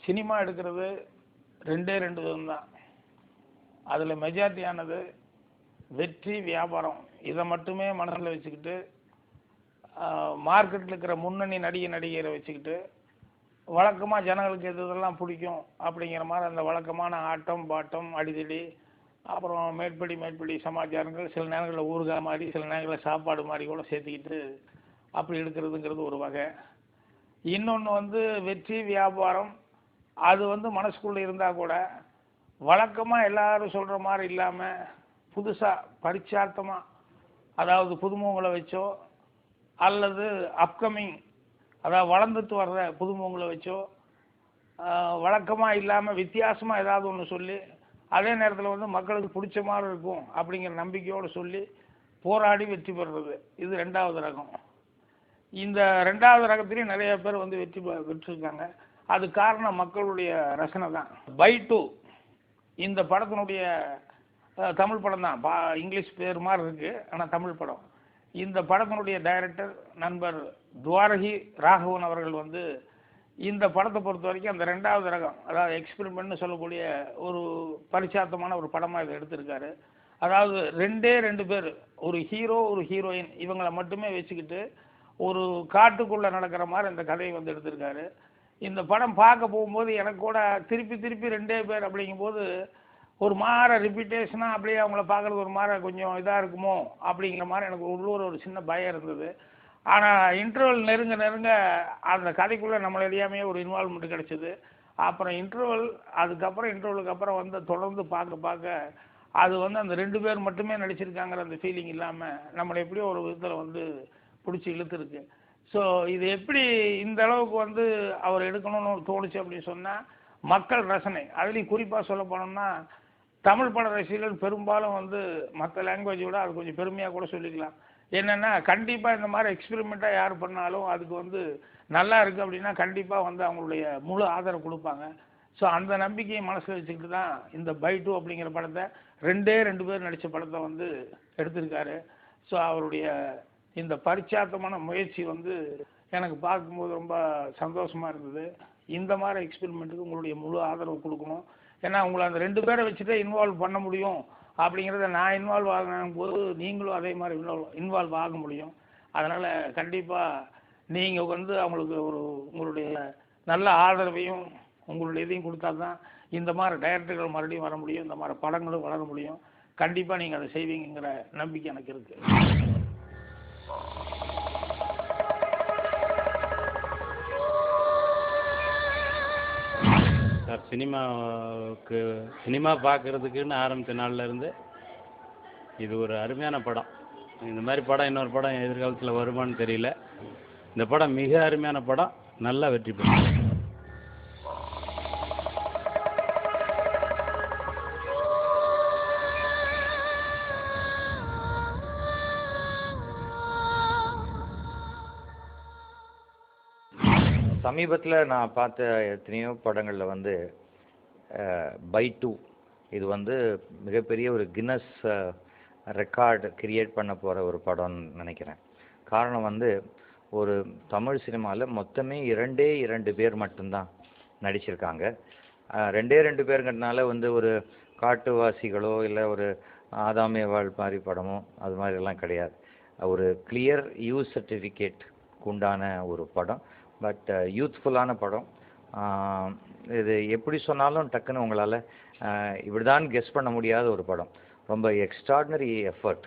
Cinema எடுக்கிறது ரெண்டே ரெண்டு விதம் தான். அதில் மெஜாரிட்டியானது வெற்றி, வியாபாரம். இதை மட்டுமே மனசில் வச்சுக்கிட்டு மார்க்கெட்டில் இருக்கிற முன்னணி நடிகரை வச்சுக்கிட்டு வழக்கமாக ஜனங்களுக்கு எதெல்லாம் பிடிக்கும் அப்படிங்கிற மாதிரி அந்த வழக்கமான ஆட்டம் பாட்டம் அடிதடி அப்புறம் மேற்படி சமாச்சாரங்கள், சில நேரங்களில் ஊறுகாய் மாதிரி, சில நேரங்களில் சாப்பாடு மாதிரி கூட சேர்த்துக்கிட்டு அப்படி எடுக்கிறதுங்கிறது ஒரு வகை. இன்னொன்று வெற்றி, வியாபாரம். அது மனசுக்குள்ளே இருந்தால் கூட வழக்கமாக எல்லாரும் சொல்கிற மாதிரி இல்லாமல் புதுசாக பரிச்சார்த்தமாக, அதாவது புதுமுகங்களை வச்சோ அல்லது அப்கமிங், அதாவது வளர்ந்துட்டு வர்ற புதுமுகங்களை வச்சோ வழக்கமாக இல்லாமல் வித்தியாசமாக ஏதாவது ஒன்று சொல்லி அதே நேரத்தில் மக்களுக்கு பிடிச்ச மாதிரி இருக்கும் அப்படிங்கிற நம்பிக்கையோடு சொல்லி போராடி வெற்றி பெறுறது. இது ரெண்டாவது ரகம். இந்த ரெண்டாவது ரகத்திலையும் நிறைய பேர் வெற்றி பெற்றிருக்காங்க. அது காரணம் மக்களுடைய ரசனை தான். பை டூ இந்த படத்தினுடைய தமிழ் படம் தான். இங்கிலீஷ் பேர் மாதிரி இருக்குது, ஆனால் தமிழ் படம். இந்த படத்தினுடைய டைரக்டர் நண்பர் துவாரகி ராகவன் அவர்கள் இந்த படத்தை பொறுத்த வரைக்கும் அந்த ரெண்டாவது ரகம், அதாவது எக்ஸ்பெரிமெண்ட்னு சொல்லக்கூடிய ஒரு பரிச்சார்த்தமான ஒரு படமாக இதை எடுத்திருக்காரு. அதாவது ரெண்டே ரெண்டு பேர், ஒரு ஹீரோ ஒரு ஹீரோயின், இவங்களை மட்டுமே வச்சுக்கிட்டு ஒரு காட்டுக்குள்ளே நடக்கிற மாதிரி இந்த கதையை எடுத்திருக்காரு. இந்த படம் பார்க்க போகும்போது எனக்கு கூட திருப்பி ரெண்டே பேர் அப்படிங்கும்போது ஒரு மாதிரி ரிப்பீட்டேஷனாக அப்படியே அவங்கள பார்க்குறது ஒரு மாதிரி கொஞ்சம் இதாக இருக்குமோ அப்படிங்கிற மாதிரி எனக்கு உள்ளூர் ஒரு சின்ன பயம் இருந்தது. ஆனால் இன்டர்வல் நெருங்க அந்த கதைக்குள்ளே நம்மளை அறியாமையே ஒரு இன்வால்வ்மெண்ட் கிடச்சிது. அப்புறம் இன்டர்வலுக்கு அப்புறம் தொடர்ந்து பார்க்க அது அந்த ரெண்டு பேர் மட்டுமே நடிச்சிருக்காங்கிற அந்த ஃபீலிங் இல்லாமல் நம்மளை எப்படியோ ஒரு விதத்தில் பிடிச்சி இழுத்துருக்கு. ஸோ இது எப்படி இந்த அளவுக்கு அவர் எடுக்கணும்னு தோணுச்சு அப்படின்னு சொன்னால் மக்கள் ரசனை. அதுலேயும் குறிப்பாக சொல்ல போனோம்னா தமிழ் பட ரசிகர்கள் பெரும்பாலும் மற்ற லாங்குவேஜை விட அது கொஞ்சம் பெருமையாக கூட சொல்லிக்கலாம். என்னென்னா கண்டிப்பாக இந்த மாதிரி எக்ஸ்பெரிமெண்ட்டாக யார் பண்ணாலும் அதுக்கு நல்லா இருக்குது அப்படின்னா கண்டிப்பாக அவங்களுடைய முழு ஆதரவு கொடுப்பாங்க. ஸோ அந்த நம்பிக்கையை மனசில் வச்சுக்கிட்டு தான் இந்த பை டூ அப்படிங்கிற படத்தை ரெண்டே ரெண்டு பேர் நடித்த படத்தை எடுத்திருக்காரு. ஸோ அவருடைய இந்த பரிச்சார்த்தமான முயற்சி எனக்கு பார்க்கும்போது ரொம்ப சந்தோஷமாக இருந்தது. இந்த மாதிரி எக்ஸ்பெரிமெண்ட்டுக்கு உங்களுடைய முழு ஆதரவு கொடுக்கணும். ஏன்னா உங்களை அந்த ரெண்டு பேரை வச்சுட்டே இன்வால்வ் பண்ண முடியும் அப்படிங்கிறத நான் இன்வால்வ் ஆகும் போது நீங்களும் அதே மாதிரி இன்வால்வ் ஆக முடியும். அதனால் கண்டிப்பாக நீங்கள் அவங்களுக்கு உங்களுடைய நல்ல ஆதரவையும் உங்களுடைய இதையும் கொடுத்தா தான் இந்த மாதிரி டைரக்டர்கள் மறுபடியும் வர முடியும், இந்த மாதிரி படங்களும் வளர முடியும். கண்டிப்பாக நீங்கள் அதை செய்வீங்கிற நம்பிக்கை எனக்கு இருக்குது. சார், சினிமா பார்க்குறதுக்குன்னு ஆரம்பித்த நாள்லேருந்து இது ஒரு அருமையான படம். இந்த மாதிரி படம் இன்னொரு படம் எதிர்காலத்தில் வருமானு தெரியல. இந்த படம் மிக அருமையான படம், நல்லா வெற்றி பெறும். சமீபத்தில் நான் பார்த்த எத்தனையோ படங்களில் பை டூ இது மிகப்பெரிய ஒரு கின்னஸ் ரெக்கார்டு கிரியேட் பண்ண போகிற ஒரு படம்னு நினைக்கிறேன். காரணம் ஒரு தமிழ் சினிமாவில் மொத்தமே இரண்டு பேர் மட்டும்தான் நடிச்சிருக்காங்க. ரெண்டே பேருங்கிறதுனால ஒரு காட்டுவாசிகளோ இல்லை ஒரு ஆதாமியவாள் மாதிரி படமோ அது மாதிரிலாம் கிடையாது. ஒரு கிளியர் யூஸ் சர்டிஃபிகேட் உண்டான ஒரு படம். பட் யூத்ஃபுல்லான படம். இது எப்படி சொன்னாலும் டக்குன்னு உங்களால் இப்படி தான் கெஸ் பண்ண முடியாத ஒரு படம். ரொம்ப எக்ஸ்ட்ராடினரி எஃபர்ட்.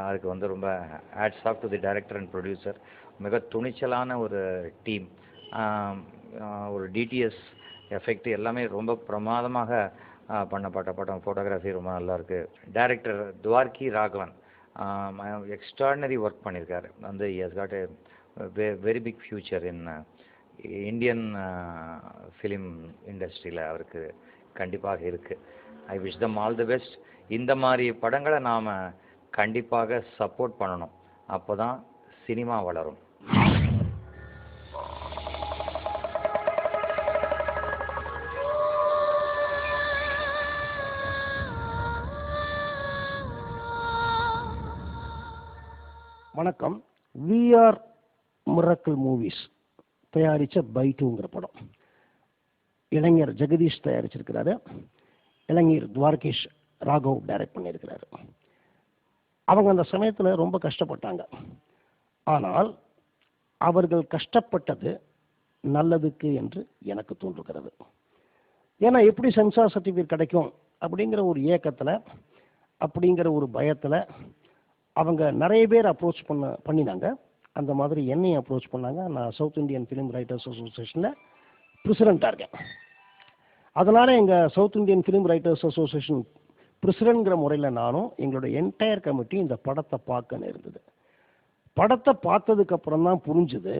அதுக்கு ரொம்ப hats off to the director and producer. மிக துணிச்சலான ஒரு டீம். ஒரு டிடிஎஸ் எஃபெக்ட் எல்லாமே ரொம்ப பிரமாதமாக பண்ணப்பட்ட படம். ஃபோட்டோகிராஃபி ரொம்ப நல்லாயிருக்கு. Director Dwaraki Raghavan extraordinary work பண்ணியிருக்காரு. he has got a very big future in Indian film இண்டஸ்ட்ரியில் அவருக்கு கண்டிப்பாக இருக்குது. I wish them all the best. இந்த மாதிரி படங்களை நாம் கண்டிப்பாக சப்போர்ட் பண்ணணும். அப்போ தான் சினிமா வளரும். வணக்கம். விஆர் மிராக்கிள் மூவிஸ் தயாரித்த பை டூங்கிற படம். இளைஞர் ஜெகதீஷ் தயாரிச்சிருக்கிறாரு, இளைஞர் துவாரகேஷ் ராகவ் டைரக்ட் பண்ணியிருக்கிறாரு. அவங்க அந்த சமயத்தில் ரொம்ப கஷ்டப்பட்டாங்க. ஆனால் அவர்கள் கஷ்டப்பட்டது நல்லதுக்கு என்று எனக்கு தோன்றுகிறது. ஏன்னா எப்படி சென்சார் சர்டிஃபிகேட் கிடைக்கும் அப்படிங்கிற ஒரு ஏக்கத்தில், அப்படிங்கிற ஒரு பயத்தில் அவங்க நிறைய பேர் அப்ரோச் பண்ணினாங்க. அந்த மாதிரி என்னையும் அப்ரோச் பண்ணாங்க. நான் சவுத் இந்தியன் ஃபிலிம் ரைட்டர்ஸ் அசோசியேஷனில் பிரசிடெண்ட்டாக இருக்கேன். அதனால் எங்கள் south Indian film writers association பிரசிடெண்ட்ங்கிற முறையில் நானும் எங்களுடைய என்டையர் கமிட்டி இந்த படத்தை பார்க்க இருந்தது. படத்தை பார்த்ததுக்கப்புறம் தான் புரிஞ்சுது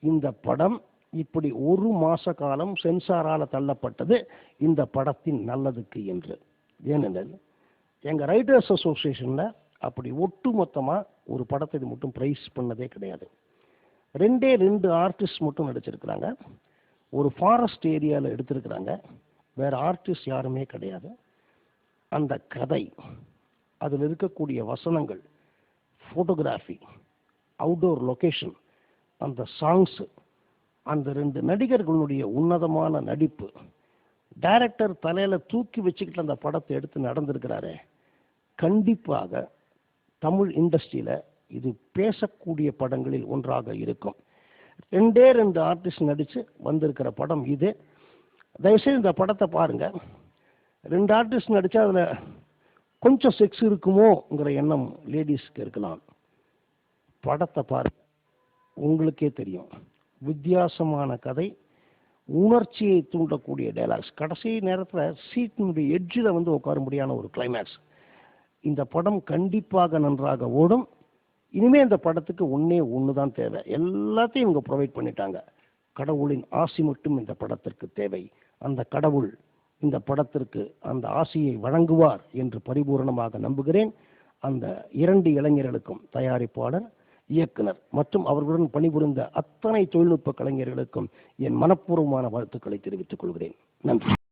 இந்த படம் இப்படி ஒரு மாத காலம் சென்சாரால் தள்ளப்பட்டது இந்த படத்தின் நல்லதுக்கு என்று. ஏனெனில் எங்கள் ரைட்டர்ஸ் அசோசியேஷனில் அப்படி ஒட்டு மொத்தமாக ஒரு படத்தை இது மட்டும் ப்ரைஸ் பண்ணதே கிடையாது. 2 ஆர்டிஸ்ட் மட்டும் நடிச்சிருக்கிறாங்க. ஒரு ஃபாரஸ்ட் ஏரியாவில் எடுத்திருக்கிறாங்க. வேறு ஆர்டிஸ்ட் யாருமே கிடையாது. அந்த கதை, அதில் இருக்கக்கூடிய வசனங்கள், ஃபோட்டோகிராஃபி, அவுட்டோர் லொக்கேஷன், அந்த சாங்ஸு, அந்த 2 நடிகர்களுடைய உன்னதமான நடிப்பு, டைரக்டர் தலையில் தூக்கி வச்சுக்கிட்டு அந்த படத்தை எடுத்து நடந்திருக்கிறாரே, கண்டிப்பாக தமிழ் இண்டஸ்ட்ரியில் இது பேசக்கூடிய படங்களில் ஒன்றாக இருக்கும். 2 ஆர்டிஸ்ட் நடித்து வந்திருக்கிற படம் இது. தயவுசெய்து இந்த படத்தை பாருங்கள். 2 ஆர்டிஸ்ட் நடித்தா அதில் கொஞ்சம் செக்ஸ் இருக்குமோங்கிற எண்ணம் லேடிஸ்க்கு இருக்கலாம். படத்தை பாருங்க, உங்களுக்கே தெரியும். வித்தியாசமான கதை, உணர்ச்சியை தூண்டக்கூடிய டைலாக்ஸ், கடைசி நேரத்தில் சீட்டினுடைய எட்ஜில் உட்காரும்படியான ஒரு கிளைமேக்ஸ். இந்த படம் கண்டிப்பாக நன்றாக ஓடும். இனிமேல் இந்த படத்துக்கு ஒன்று தான் தேவை. எல்லாத்தையும் இவங்க ப்ரொவைட் பண்ணிட்டாங்க. கடவுளின் ஆசி மட்டும் இந்த படத்திற்கு தேவை. அந்த கடவுள் இந்த படத்திற்கு அந்த ஆசியை வழங்குவார் என்று பரிபூர்ணமாக நம்புகிறேன். அந்த 2 இளைஞர்களுக்கும், தயாரிப்பாளர், இயக்குனர் மற்றும் அவர்களுடன் பணிபுரிந்த அத்தனை தொழில்நுட்ப கலைஞர்களுக்கும் என் மனப்பூர்வமான வாழ்த்துக்களை தெரிவித்துக் கொள்கிறேன். நன்றி.